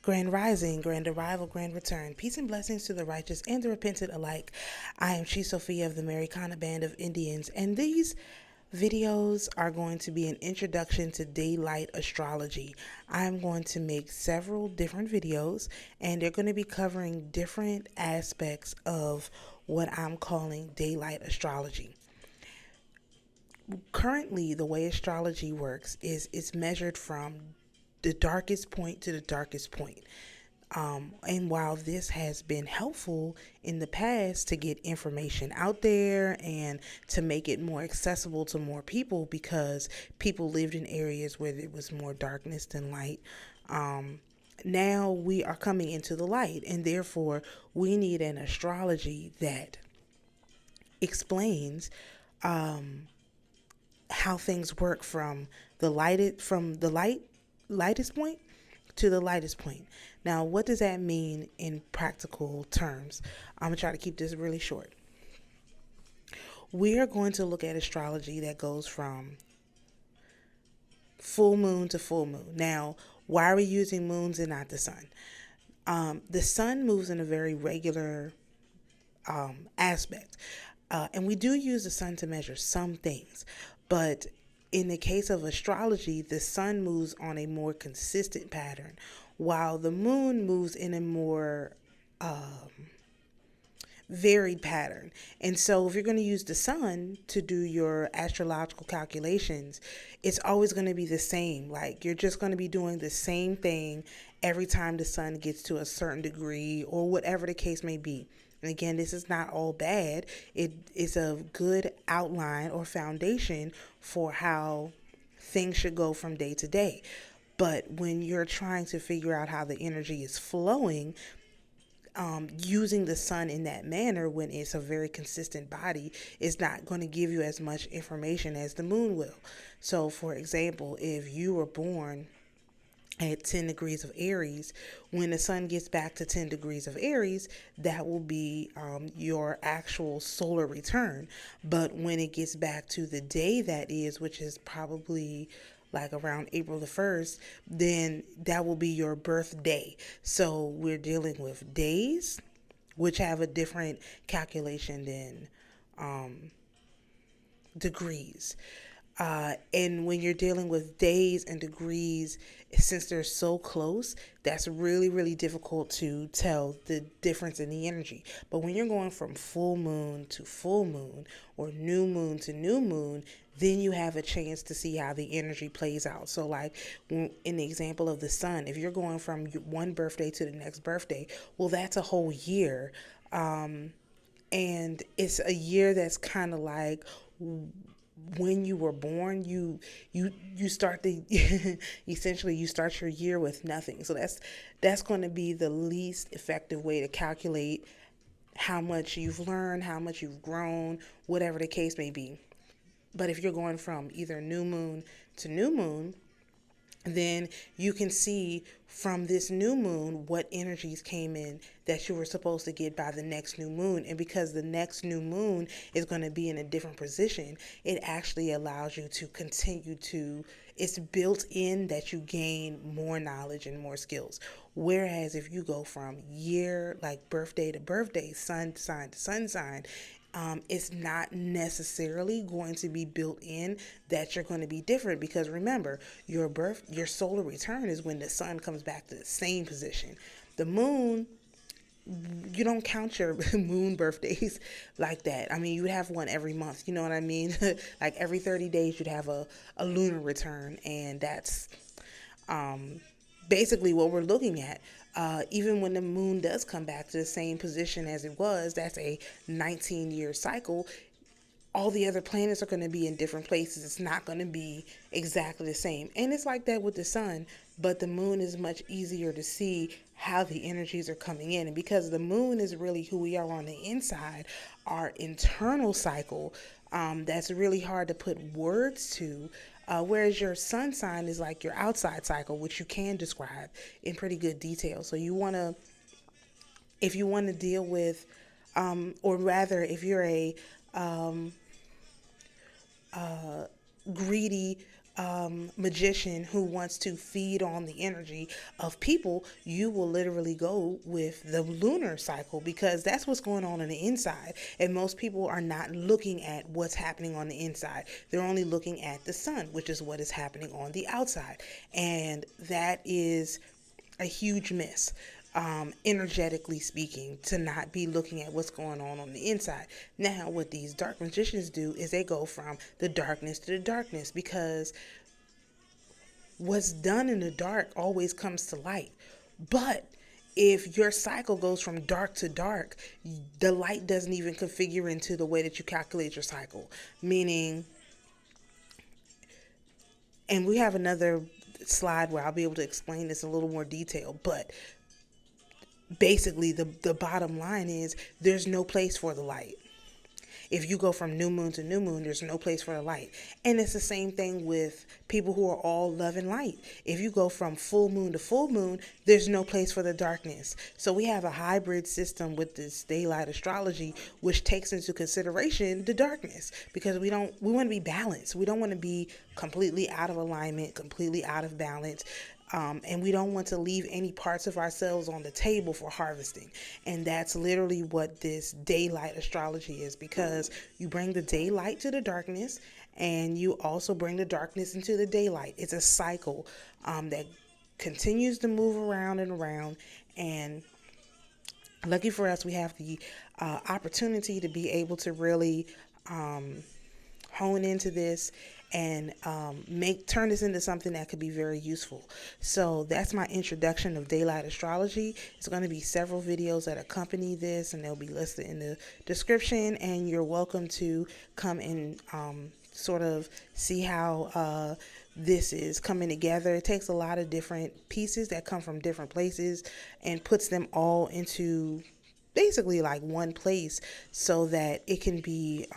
Grand Rising, Grand Arrival, Grand Return. Peace and blessings to the righteous and the repentant alike. I am Chief Sophia of the AmaruKhan Band of Indians, and these videos are going to be an introduction to daylight astrology. I'm going to make several different videos, and they're going to be covering different aspects of what I'm calling daylight astrology. Currently, the way astrology works is it's measured from the darkest point to the darkest point. And while this has been helpful in the past to get information out there and to make it more accessible to more people because people lived in areas where there was more darkness than light, now we are coming into the light, and therefore we need an astrology that explains how things work from the lightest point to the lightest point. Now, what does that mean in practical terms? I'm going to try to keep this really short. We are going to look at astrology that goes from full moon to full moon. Now, why are we using moons and not the sun? The sun moves in a very regular aspect. And we do use the sun to measure some things. But in the case of astrology, the sun moves on a more consistent pattern, while the moon moves in a more varied pattern. And so if you're going to use the sun to do your astrological calculations, it's always going to be the same. Like, you're just going to be doing the same thing every time the sun gets to a certain degree or whatever the case may be. And again, this is not all bad. It is a good outline or foundation for how things should go from day to day. But when you're trying to figure out how the energy is flowing, using the sun in that manner when it's a very consistent body is not going to give you as much information as the moon will. So, for example, if you were born at 10 degrees of Aries, when the sun gets back to 10 degrees of Aries, that will be your actual solar return. But when it gets back to the day that is, which is probably like around April the 1st, then that will be your birthday. So we're dealing with days, which have a different calculation than degrees. And when you're dealing with days and degrees, since they're so close, that's really, really difficult to tell the difference in the energy. But when you're going from full moon to full moon or new moon to new moon, then you have a chance to see how the energy plays out. So like in the example of the sun, if you're going from one birthday to the next birthday, well, that's a whole year. And it's a year that's kind of like when you were born, you start the essentially you start your year with nothing. So that's going to be the least effective way to calculate how much you've learned, how much you've grown, whatever the case may be. But if you're going from either new moon to new moon, then you can see from this new moon what energies came in that you were supposed to get by the next new moon. And because the next new moon is going to be in a different position, it actually allows you to continue to, it's built in that you gain more knowledge and more skills. Whereas if you go from year, like birthday to birthday, sun sign to sun sign, it's not necessarily going to be built in that you're going to be different, because remember, your solar return is when the sun comes back to the same position. The moon, you don't count your moon birthdays like that. I mean, you would have one every month, you know what I mean? Like every 30 days you'd have a lunar return, and that's basically what we're looking at. Even when the moon does come back to the same position as it was, that's a 19-year cycle. All the other planets are going to be in different places. It's not going to be exactly the same. And it's like that with the sun, but the moon is much easier to see how the energies are coming in. And because the moon is really who we are on the inside, our internal cycle, that's really hard to put words to. Whereas your sun sign is like your outside cycle, which you can describe in pretty good detail. So if you want to deal with, or rather, if you're a greedy magician who wants to feed on the energy of people, you will literally go with the lunar cycle, because that's what's going on the inside. And most people are not looking at what's happening on the inside. They're only looking at the sun, which is what is happening on the outside. And that is a huge miss. Energetically speaking, to not be looking at what's going on the inside. Now, what these dark magicians do is they go from the darkness to the darkness, because what's done in the dark always comes to light. But if your cycle goes from dark to dark, the light doesn't even configure into the way that you calculate your cycle. Meaning, and we have another slide where I'll be able to explain this in a little more detail, but basically the bottom line is there's no place for the light. If you go from new moon to new moon, there's no place for the light. And it's the same thing with people who are all love and light. If you go from full moon to full moon, there's no place for the darkness. So we have a hybrid system with this daylight astrology, which takes into consideration the darkness, because we want to be balanced. We don't want to be completely out of alignment, completely out of balance. And we don't want to leave any parts of ourselves on the table for harvesting. And that's literally what this daylight astrology is, because you bring the daylight to the darkness, and you also bring the darkness into the daylight. It's a cycle that continues to move around and around. And lucky for us, we have the opportunity to be able to really hone into this and turn this into something that could be very useful. So that's my introduction of daylight astrology. It's going to be several videos that accompany this, and they'll be listed in the description, and you're welcome to come and sort of see how this is coming together. It takes a lot of different pieces that come from different places and puts them all into basically like one place, so that it can be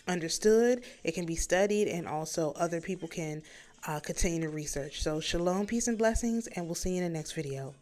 understood, it can be studied, and also other people can continue to research. So shalom, peace, and blessings, and we'll see you in the next video.